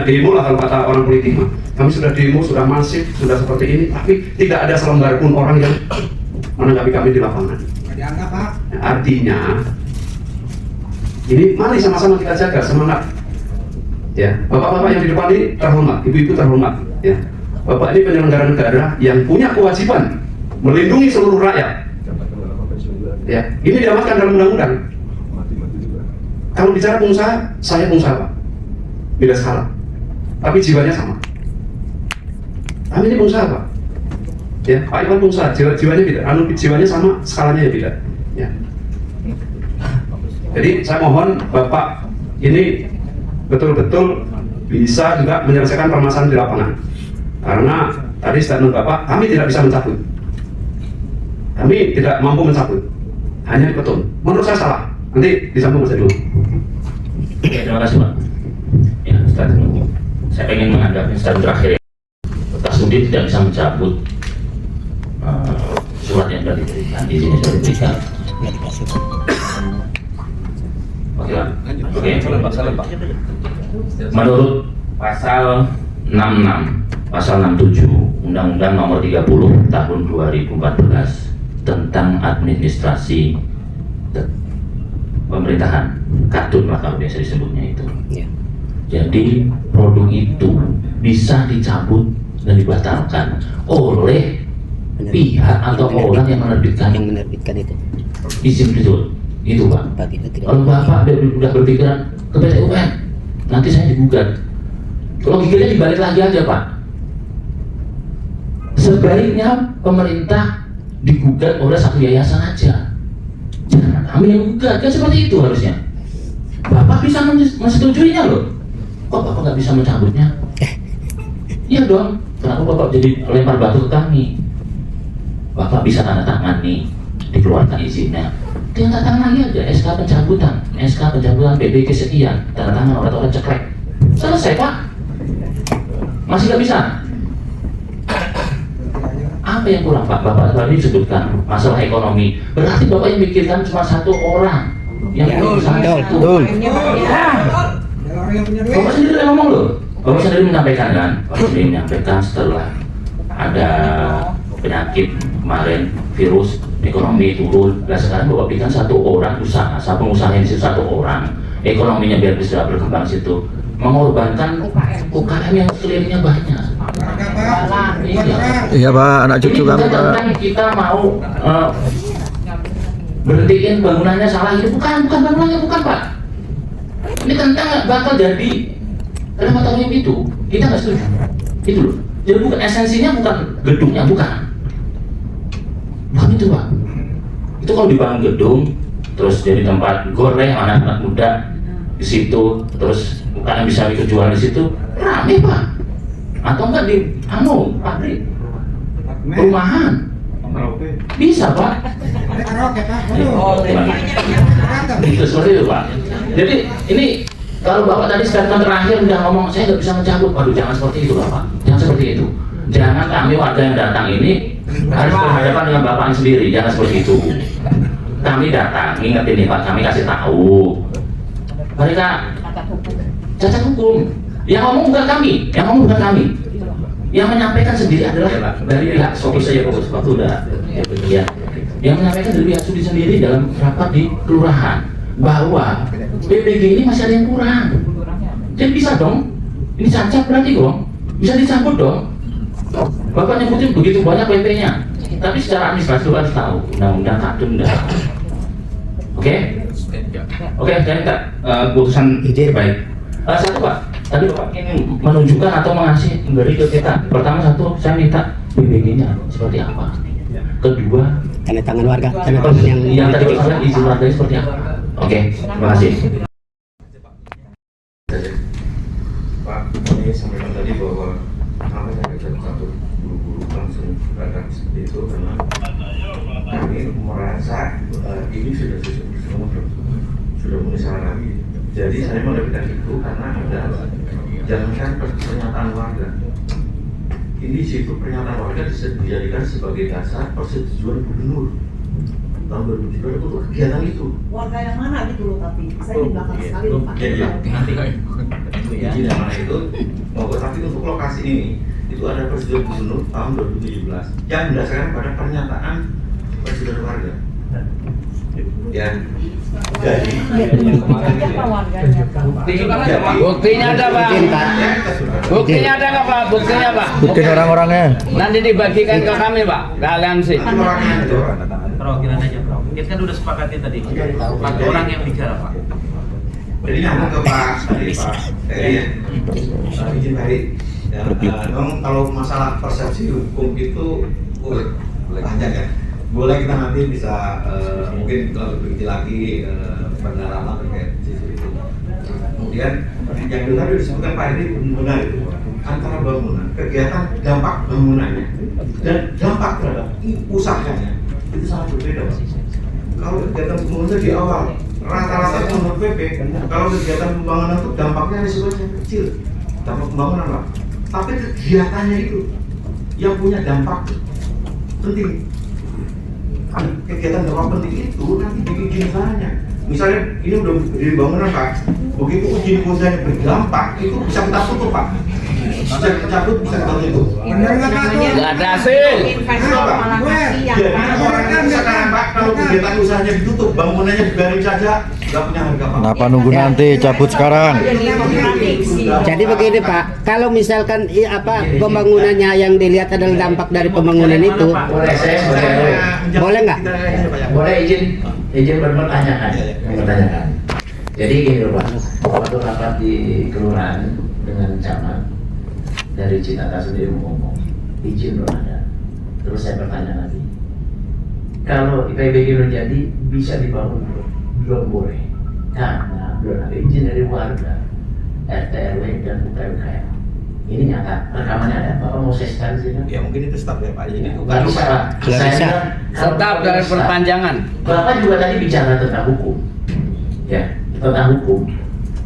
demo lah kalau kata orang politik mah. Kami sudah demo, sudah masif, sudah seperti ini, tapi tidak ada selembar pun orang yang menanggapi kami di lapangan. Nah, artinya ini mari sama-sama kita jaga semangat. Ya, bapak-bapak yang di depan ini terhormat, ibu-ibu terhormat. Ya, bapak ini penyelenggara negara yang punya kewajiban melindungi seluruh rakyat. Ya, ini diamatkan dalam undang-undang. Kalau bicara pengusaha, saya pengusaha, Pak. Beda skala, tapi jiwanya sama. Kami ini pengusaha, Pak. Ya, Pak Iwan pengusaha, jiwanya beda. Jiwanya sama, skalanya ya beda. Ya. Jadi saya mohon Bapak ini betul-betul bisa juga menyelesaikan permasalahan di lapangan. Karena tadi statement Bapak, kami tidak bisa mencabut. Kami tidak mampu mencabut. Hanya diketum. Menurut saya salah. Nanti disambung saja dulu. Oke, terima kasih, Pak. Ya, Ustaz, saya ingin menanggapi secara terakhir ya. Pak Sudin tidak bisa mencabut surat yang sudah diberikan, izin yang sudah diberikan. Oke, Pak. Oke. Menurut pasal 66, pasal 67 Undang-Undang Nomor 30 Tahun 2014 tentang administrasi pemerintahan, kadun lah kalau biasa disebutnya itu. Jadi produk itu bisa dicabut dan dibatalkan oleh pihak atau orang yang menerbitkan itu. izin itu, Pak. Kalau Bapak sudah berpikiran ke PT UN, nanti saya digugat. Logikanya dibalik lagi aja, Pak. Sebaiknya pemerintah digugat oleh satu yayasan aja. Jangan kami yang gugat, kan seperti itu harusnya. Bapak bisa mensetujuinya loh. Kok Bapak nggak bisa mencabutnya? Iya dong. Kenapa Bapak jadi lempar batu ke kami? Bapak bisa tanda tangan nih, dikeluarkan izinnya. Tanda tangan lagi aja, SK pencabutan PBG sekian, tanda tangan orang-orang ceklek. Selesai, Pak. Masih nggak bisa? Apa yang kurang, Pak? Bapak tadi sebutkan masalah ekonomi. Berarti Bapak yang mikirkan cuma satu orang yang punya usaha itu. Bapak sendiri yang ngomong loh. Bapak sendiri menyampaikan kan? Bapak sendiri menyampaikan setelah ada penyakit kemarin, virus, ekonomi turun. Nah sekarang Bapak bikin satu orang usaha, pengusaha di situ satu orang, ekonominya biar bisa berkembang situ, mengorbankan UKM yang sekelilingnya banyak. Iya, Pak, anak cucu kami, Pak. Kita mau berhentiin bangunannya salah itu bukan bangunannya, bukan, Pak. Ini tentang bakal jadi remotonium itu, kita nggak setuju. Itu loh. Jadi bukan esensinya, bukan gedungnya, bukan itu, Pak. Itu kalau dibangun gedung, terus jadi tempat goreng anak-anak muda di situ, terus UKM bisa ikut jualan di situ, rame, Pak. Atau enggak di pabrik, perumahan, bisa, Pak. Itu seperti itu, Pak. Jadi ini kalau Bapak tadi statement terakhir udah ngomong saya nggak bisa mencabut, waduh jangan seperti itu, Bapak. Jangan seperti itu. Jangan kami warga yang datang ini harus berhadapan dengan Bapak sendiri, jangan seperti itu. Kami datang, ingetin nih Pak, kami kasih tahu. Mereka cacat hukum. Yang ngomong bukan kami, yang menyampaikan sendiri adalah dari pihak fokus waktu udah ya. Yang menyampaikan dari pihak studi sendiri dalam rapat di kelurahan bahwa PPG ini masih ada yang kurang. Jadi bisa dong, ini cacat berarti dong, bisa dicabut dong. Bapak nyebutin begitu banyak PP-nya, tapi secara administrasi harus tahu undang-undang kadun dah. Oke, saya minta keputusan baik. Satu Pak, tadi Bapak ingin menunjukkan atau memberi ke kita. Pertama satu, saya minta BBG-nya seperti apa. Kedua, tanda tangan warga, tanda tangan yang tadi kita izin warganya seperti apa. Oke, terima kasih. Pak, ini sampaikan tadi bahwa kami dari satu buru-buru langsung berangkat seperti itu karena kami merasa ini sudah menyesal lagi. Jadi saya menerbitkan itu karena ada jangankan pernyataan warga. Ini situ pernyataan warga bisa dijadikan sebagai dasar persetujuan gubernur tahun 2017 untuk kegiatan itu. Warga yang mana gitu loh, tapi saya di belakang sekali loh Pak. Izin yang mana itu, tapi untuk lokasi ini itu ada persetujuan gubernur tahun 2017 yang berdasarkan pada pernyataan persetujuan warga. Ya, jadi buktinya ada Pak. Buktinya ada nggak Pak? Buktinya Pak. Bukti orang-orangnya. Nanti dibagikan ke kami Pak. Kalian sih. Perwakilan aja Bro. Kita kan udah sepakatin tadi. 4 orang yang bicara Pak. Jadi nyambung ke Pak tadi Pak Heri ya. Izin Heri. Ya, memang kalau masalah persepsi hukum itu banyak ya. Boleh kita nanti bisa mungkin lebih lagi pendalaman terkait sisi itu. Kemudian yang tadi disebutkan Pak Heri benar itu antara bangunan, kegiatan dampak bangunannya dan dampak terhadap usahanya itu sangat berbeda Pak. Kalau kegiatan pembangunan di awal rata-rata menurut PP, kalau kegiatan pembangunan itu dampaknya risikonya kecil, dampak pembangunan Pak. Tapi kegiatannya itu yang punya dampak penting. Kegiatan dampak penting itu nanti bikin gimana? Misalnya ini udah berdiri bangunan Pak, begitu uji lingkungannya berdampak itu bisa kita tutup Pak. Bisa kita cabut, bisa kita tutup. Benar nggak Pak? Nggak ada hasil. Jadi orang sekarang Pak, kalau kegiatan usahanya ditutup, bangunannya dibiarin saja, nggak punya harga Pak. Kenapa nunggu nanti? Cabut sekarang. Jadi begini Pak, kalau misalkan pembangunannya yang dilihat adalah dampak dari pembangunan itu, boleh nggak? Boleh izin berpertanyaan. Jadi gini loh Pak, waktu rapat di kelurahan dengan camat dari Citata sendiri ngomong, izin belum ada. Terus saya bertanya lagi, kalau IPBG menjadi bisa dibangun belum boleh, karena belum ada izin dari warga, RT RW dan UKM. Ini nyata, rekamannya ada. Bapak mau saya share di sini? Ya mungkin itu staf ya Pak. Jadi itu Nggak bisa Pak. Tetap dari perpanjangan. Bapak juga tadi bicara tentang hukum, ya tentang hukum.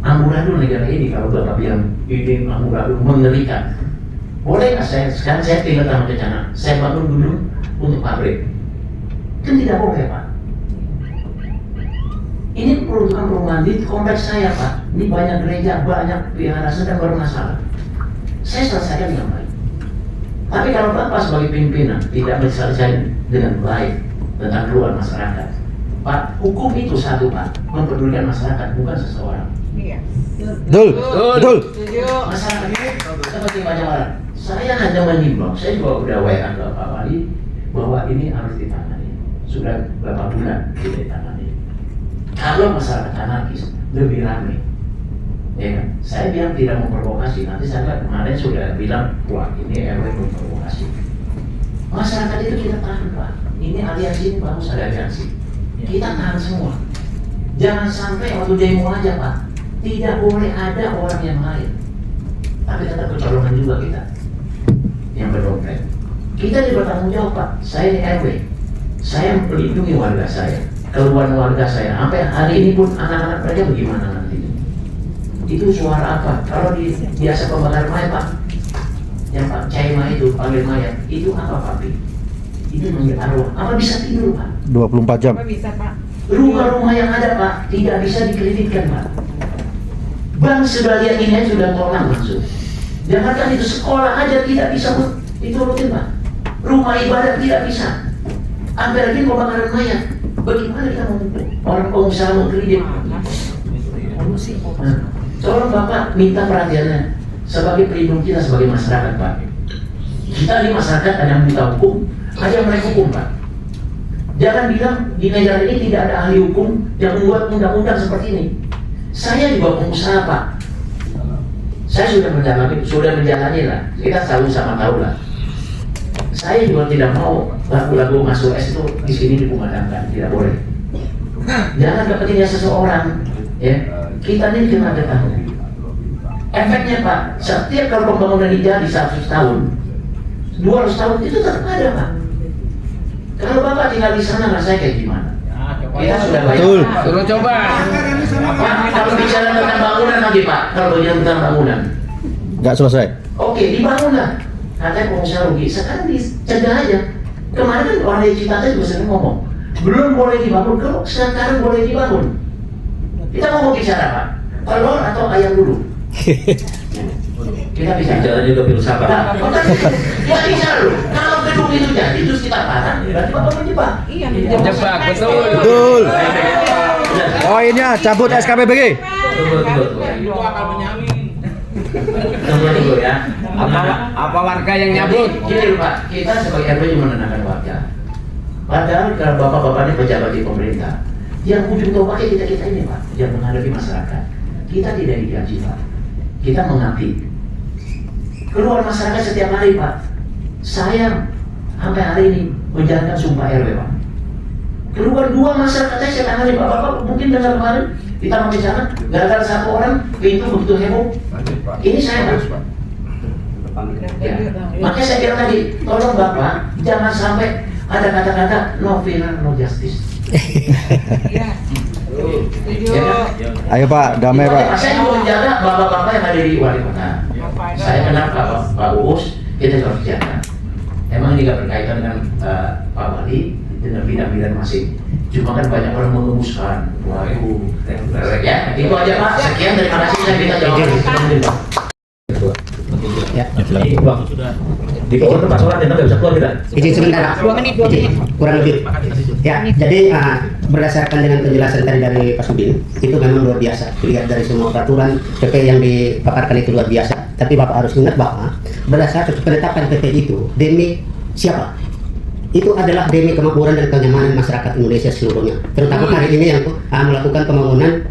Amburadul negara ini kalau Bapak bilang ini amburadul mengerikan. Boleh nggak sekarang saya tinggal tanah bencana, saya bangun dulu untuk pabrik? Kan tidak boleh Pak. Ini peruntukan perumahan di kompleks saya Pak. Ini banyak gereja, banyak wihara sedang bermasalah. Saya selesaikan dengan baik. Tapi kalau Bapak sebagai pimpinan tidak menyelesaikan dengan baik tentang keluhan masyarakat, Pak, hukum itu satu Pak, mempedulikan masyarakat bukan seseorang. Iya. Betul. Masyarakat seperti macam orang. Saya hanya mengimbau, saya juga udah WA ke Pak Wali bahwa ini harus ditangani. Sudah berapa bulan tidak ditangani. Kalau masyarakat anarkis lebih ramai, ya kan? Saya bilang tidak memprovokasi. Nanti saya kemarin sudah bilang wah ini RW memprovokasi. Masyarakat itu kita tahan Pak. Ini aliansi ini bagus, ada aliansi. Kita tahan semua. Jangan sampai waktu demo aja Pak, tidak boleh ada orang yang lain. Tapi tetap kecolongan juga kita yang berdompet. Kita juga bertanggung jawab Pak. Saya di RW, saya melindungi warga saya, keluhan warga saya. Sampai hari ini pun anak-anak mereka bagaimana nanti? Itu suara apa? Kalau biasa pembakar mayat Pak, yang Pak Caima itu panggil mayat, itu apa Pak? Itu manggil arwah. Apa bisa tidur Pak? 24 jam. Apa bisa Pak? Rumah-rumah yang ada Pak tidak bisa dikreditkan Pak. Bang sudah lihat ini sudah tolak langsung. Jangankan itu sekolah aja tidak bisa diturutin Pak. Rumah ibadah tidak bisa. Sampai lagi pembakaran mayat. Bagaimana kita mau orang pengusaha mau kredit? Nah, tolong Bapak minta perhatiannya sebagai pelindung kita sebagai masyarakat Pak. Kita di masyarakat ada yang buta hukum, ada yang melek hukum Pak. Jangan bilang di negara ini tidak ada ahli hukum yang membuat undang-undang seperti ini. Saya juga pengusaha Pak. Saya sudah menjalani lah. Kita selalu sama tahu lah. Saya juga tidak mau lagu-lagu masuk es itu di sini dikumandangkan, tidak boleh. Jangan kepentingan seseorang, ya. Kita ini cuma ada tahu. Efeknya Pak, setiap kalau pembangunan ini jadi 100 tahun, 200 tahun itu tetap ada Pak. Kalau Bapak tinggal di sana rasanya kayak gimana? Kita sudah banyak. Betul. Suruh coba. Pak, kalau bicara tentang bangunan lagi Pak, kalau bicara tentang bangunan. Nggak selesai. Oke, dibangun lah. Katanya pengusaha rugi, sekarang dicegah aja. Kemarin kan orang dari Citata juga sering ngomong, belum boleh dibangun, kalau sekarang boleh dibangun. Kita mau bicara Pak, telur atau ayam dulu? Kita bisa Bicara juga filsafat. Nah, ya bisa loh. Kalau gedung itu jadi terus kita parah, berarti Bapak menjebak. Iya, Jebak, betul. Betul. Poinnya cabut SKPBG. Itu akan menyamin. Tunggu dulu ya. Apa warga yang nyabut? Gini loh Pak, kita sebagai RW cuma menenangkan warga. Padahal kalau bapak-bapak ini pejabat di pemerintah, yang ujung tombaknya kita ini Pak, yang menghadapi masyarakat. Kita tidak digaji Pak, kita mengabdi. Keluar masyarakat setiap hari Pak. Saya sampai hari ini menjalankan sumpah RW Pak. Keluar 2 masyarakatnya setiap hari Pak. Bapak mungkin dengar kemarin kita bicara gara-gara 1 orang pintu begitu heboh. Ini saya Pak. Ya. Makanya saya kira tadi, tolong Bapak jangan sampai ada kata-kata no violence, no justice. Iya. Ya. Ayo Pak, damai Pak. Saya juga menjaga bapak-bapak yang ada di wali kota. Saya kenal Pak Uus, kita harus jaga. Emang ini nggak berkaitan dengan Pak Wali dengan bidang-bidang masing. Cuma kan banyak orang mengemuskan. Waduh, ya itu aja Pak. Sekian, terima kasih. Saya minta jawab. Ya. Di bawah tempat sholat ya, nggak bisa keluar kita. Izin sebentar. 2 menit, kurang lebih. Ya, jadi berdasarkan dengan penjelasan tadi dari Pak Sudin, itu memang luar biasa. Dilihat dari semua peraturan PP yang dipaparkan itu luar biasa. Tapi Bapak harus ingat bahwa berdasarkan penetapan PP itu demi siapa? Itu adalah demi kemakmuran dan kenyamanan masyarakat Indonesia seluruhnya. Terutama hari ini yang melakukan bangunan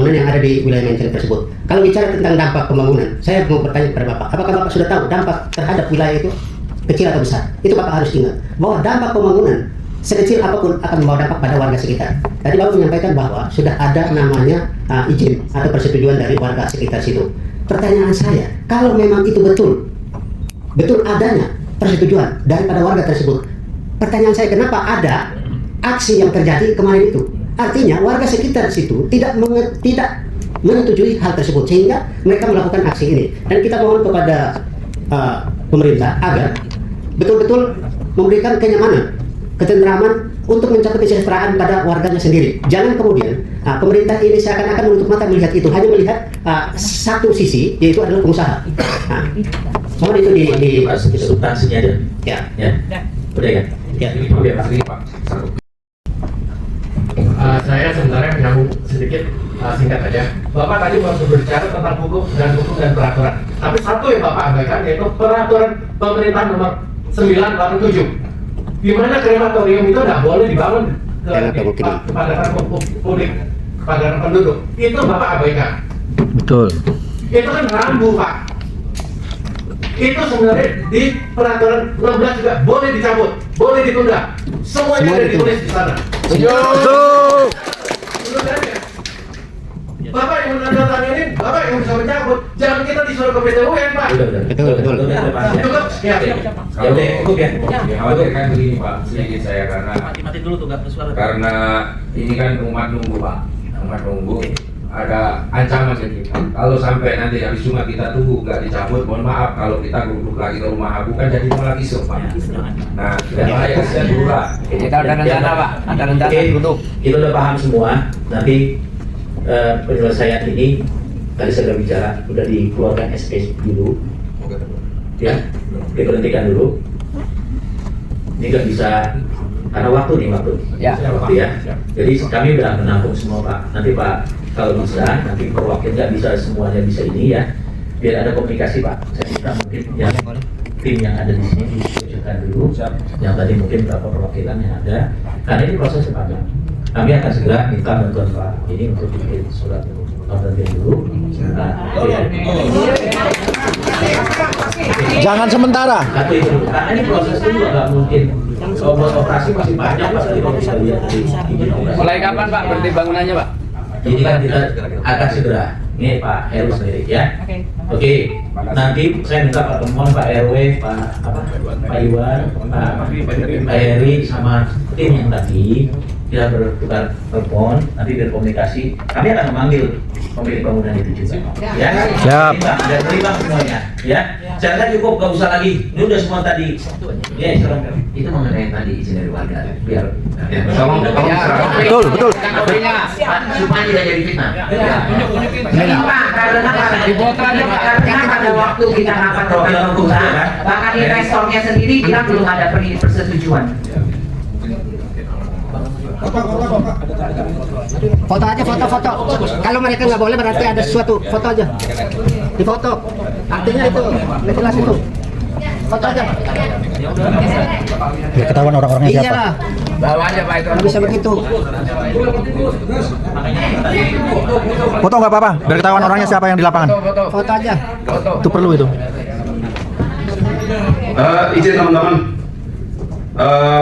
yang ada di wilayah Menteng tersebut. Kalau bicara tentang dampak pembangunan, saya mau bertanya kepada Bapak, apakah Bapak sudah tahu dampak terhadap wilayah itu kecil atau besar? Itu Bapak harus ingat bahwa dampak pembangunan sekecil apapun akan membawa dampak pada warga sekitar. Tadi Bapak menyampaikan bahwa sudah ada namanya izin atau persetujuan dari warga sekitar situ. Pertanyaan saya, kalau memang itu betul adanya persetujuan daripada warga tersebut, pertanyaan saya, kenapa ada aksi yang terjadi kemarin itu? Artinya warga sekitar situ tidak menyetujui hal tersebut sehingga mereka melakukan aksi ini. Dan kita mohon kepada pemerintah agar betul-betul memberikan kenyamanan, ketentraman untuk mencapai kesejahteraan pada warganya sendiri. Jangan kemudian pemerintah ini seakan-akan menutup mata melihat itu, hanya melihat satu sisi, yaitu adalah pengusaha. Mohon itu di Substansinya aja. ya. Udah ya? Ya. Oke, Pak. Saya sebenarnya menyambung sedikit, singkat aja. Bapak tadi baru berbicara tentang hukum dan peraturan. Tapi satu yang Bapak abaikan yaitu peraturan pemerintah nomor 9/87. Di mana krematorium itu tidak boleh dibangun kepada publik, kepada penduduk. Itu Bapak abaikan. Betul. Itu kan rambu Pak. Itu sebenarnya di peraturan 16 juga boleh dicabut, boleh ditunda. Semuanya ada ditulis di sana. Betul. Menurut saya, Bapak yang menandatangani, Bapak yang bisa mencabut. Jangan kita disuruh ke PT UN, Pak. Betul. Cukup? Ya. Ya udah, cukup ya. Dikhawatirkan begini Pak, sedikit saya Mati dulu tuh nggak bersuara. karena ini kan umat nunggu Pak, umat nunggu. Ada ancaman ke kita. Kalau sampai nanti habis Jumat kita tunggu nggak dicabut, mohon maaf kalau kita duduk lagi ke rumah Abu kan jadi malah kisruh Pak. Nah, tidak layak kasihan dulu lah. Kita ada rencana Pak, ada rencana Oke, duduk. kita udah paham semua. Nanti penyelesaian ini tadi saya sudah bicara, sudah dikeluarkan SP dulu, ya, diberhentikan dulu. Ini nggak bisa karena waktu nih waktu ya. Jadi kami udah menampung semua Pak. Nanti Pak kalau bisa nanti perwakilan nggak bisa semuanya bisa ini ya. Biar ada komunikasi Pak. Saya minta mungkin ya tim yang ada di sini ditujukan dulu. Yang tadi mungkin beberapa perwakilan yang ada. Karena ini proses panjang. Kami akan segera minta bantuan Pak ini untuk bikin surat pemberhentian dulu. Jangan sementara. Satu itu dulu. Karena ini proses itu juga nggak mungkin. Buat operasi masih banyak Pak. Tadi kalau kita lihat dari izin operasi. Mulai kapan Pak berhenti bangunannya Pak? Ini kan kita akan segera. Ini Pak Heru sendiri ya. Oke. Nanti saya minta pertemuan Pak RW, Pak Iwan, Pak Heri sama tim yang tadi kita bertukar telepon, nanti berkomunikasi. Kami akan memanggil pemilik bangunan itu juga. Ya. Siap. Dan terima semuanya. Ya. Saya rasa cukup, nggak usah lagi. Ini udah semua tadi. Ya, itu mengenai tadi izin dari warga. Biar. Betul. Supaya tidak jadi fitnah. Karena pada waktu kita rapat dengan pengusaha, bahkan investornya sendiri bilang belum ada persetujuan. Foto aja, foto. Kalau mereka nggak boleh berarti ada sesuatu. Foto aja. Difoto. Artinya itu, jelas itu. Foto aja. Biar ketahuan orang-orangnya siapa. Iyalah. Bawa aja Pak itu. Nggak bisa begitu. Foto nggak apa-apa. Biar ketahuan orangnya siapa yang di lapangan. Foto aja. Itu perlu itu. Izin teman-teman,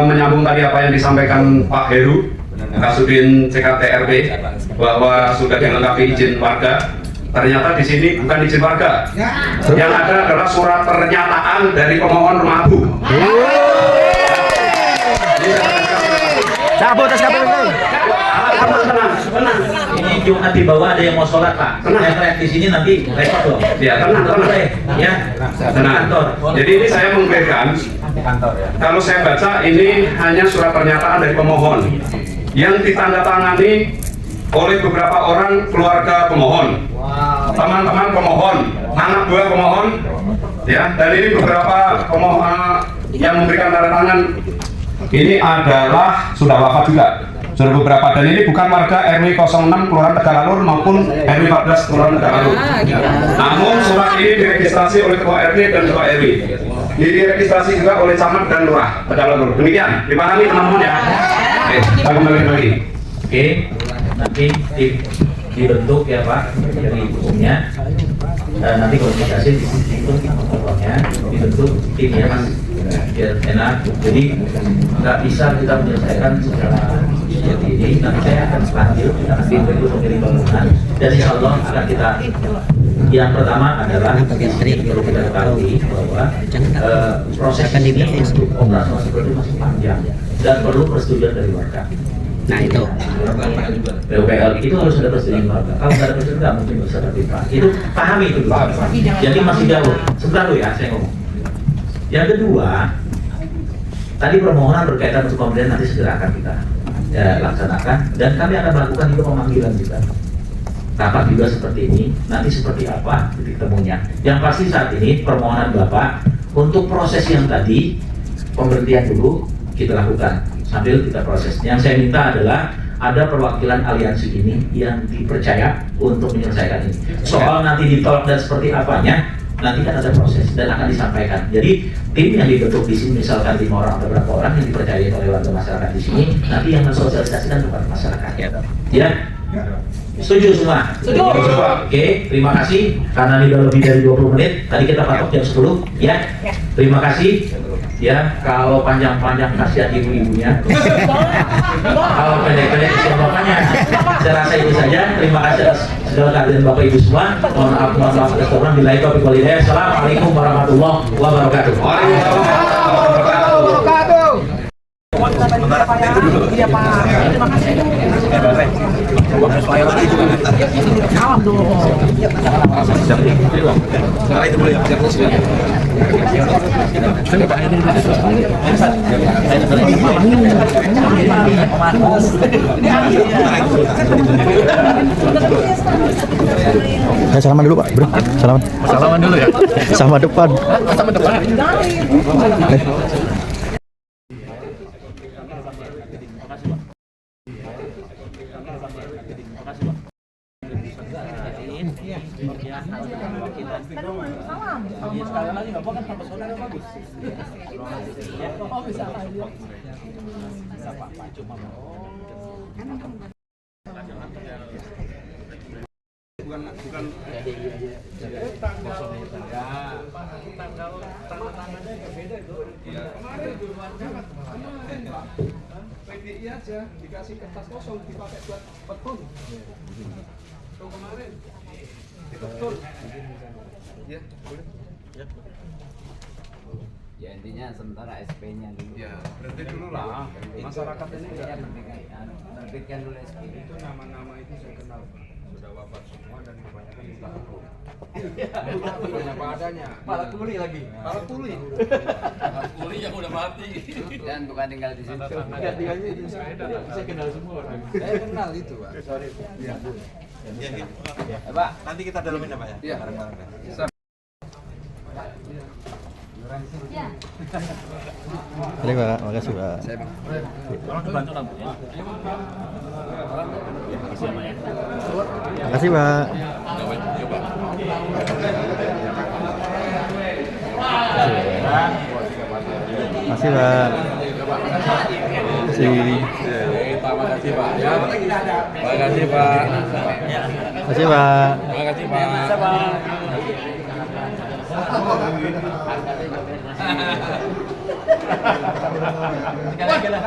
menyambung tadi apa yang disampaikan Pak Heru, Kasudin CKTRB, bahwa sudah dilengkapi izin warga. Ternyata di sini bukan izin warga, yang ada adalah surat pernyataan dari pemohon rumah abu. Cabut SKPBG. Tenang. Ini Jumat di bawah ada yang mau sholat Pak. Saya teriak di sini nanti repot loh. Ya, tenang. Ya. Kantor. Jadi ini saya mengklaimkan, kalau saya baca ini hanya surat pernyataan dari pemohon yang ditandatangani oleh beberapa orang keluarga pemohon, teman-teman pemohon, anak buah pemohon, ya. Dan ini beberapa pemohon yang memberikan tanda tangan ini adalah sudah wafat juga. Sudah beberapa, dan ini bukan warga RW 06 Kelurahan Tegalalur maupun RW 14 Kelurahan Tegalalur. Namun surat ini diregistrasi oleh Ketua RT dan Ketua RW. Diregistrasi juga oleh Camat dan Lurah Tegalalur. Demikian, dipahami teman-teman ya. Oke, kita kembali lagi. Oke, nanti tim dibentuk ya Pak dari hukumnya. Nanti komunikasi itu kontrolnya dibentuk tim ya Mas, biar enak. Jadi nggak bisa kita menyelesaikan secara seperti ini. Nanti saya akan panggil tim dari pemilik bangunan dan insya Allah akan kita. Yang pertama adalah perlu kita ketahui bahwa proses untuk operasional seperti itu masih panjang dan perlu persetujuan dari warga. Nah itu. PUPL itu harus ada persetujuan warga. Kalau nggak ada persetujuan nggak mungkin bisa terlibat. Itu pahami itu dulu. Jadi masih jauh. Sebentar dulu ya saya ngomong. Yang kedua, tadi permohonan berkaitan untuk pemberian nanti segera akan kita laksanakan dan kami akan melakukan juga pemanggilan juga. Rapat juga seperti ini, nanti seperti apa titik temunya. Yang pasti saat ini permohonan Bapak untuk proses yang tadi pemberhentian dulu kita lakukan sambil kita proses. Yang saya minta adalah ada perwakilan aliansi ini yang dipercaya untuk menyelesaikan ini. Soal nanti ditolak dan seperti apanya, nanti kan ada proses dan akan disampaikan. Jadi tim yang dibentuk di sini misalkan 5 orang atau berapa orang yang dipercaya oleh warga masyarakat di sini, nanti yang mensosialisasikan kepada masyarakat. Ya. Setuju semua? Setuju. Oke, terima kasih. Karena ini udah lebih dari 20 menit. Tadi kita patok jam 10. Ya. Terima kasih. Ya, kalau panjang-panjang kasihan ibu-ibunya. Kalau pendek-pendek kasihan bapaknya. Saya rasa itu saja. Terima kasih atas segala kehadiran Bapak Ibu semua. Mohon maaf atas orang. Billahi taufiq wal hidayah. Assalamualaikum warahmatullahi wabarakatuh. Itu boleh. Saya salaman dulu Pak, bro. Salaman. Salaman dulu ya. Sama depan. Sama depan. Sekali lagi Bapak kan sama saudara bagus. Oh bisa aja. Bisa Pak, cuma bukan tangannya beda itu. Kemarin PDI aja dikasih kertas kosong dipakai buat beton. Tuh kemarin itu betul. Ya, boleh. Ya intinya sementara SP-nya dulu. Ya, berarti dulu lah. Masyarakat ini terbitkan dulu SP. itu nama-nama itu saya kenal, Pak. Sudah wafat semua dan kebanyakan di Tahu. Punya padanya. Malah kuli lagi. Malah kuli. kuli yang udah mati. Dan bukan tinggal di situ. Tinggalnya di saya kenal semua orang. Saya kenal itu, Pak. Sorry. Ya. Pak, Nanti kita dalamin apa ya? Iya. Bareng-bareng. Baik Pak, makasih Pak. Bantu lampunya. Makasih Pak. Makasih Pak. Makasih. Terima kasih Pak. Ya. Terima kasih Pak. Makasih Pak. Terima kasih Pak. sekali lagi lah.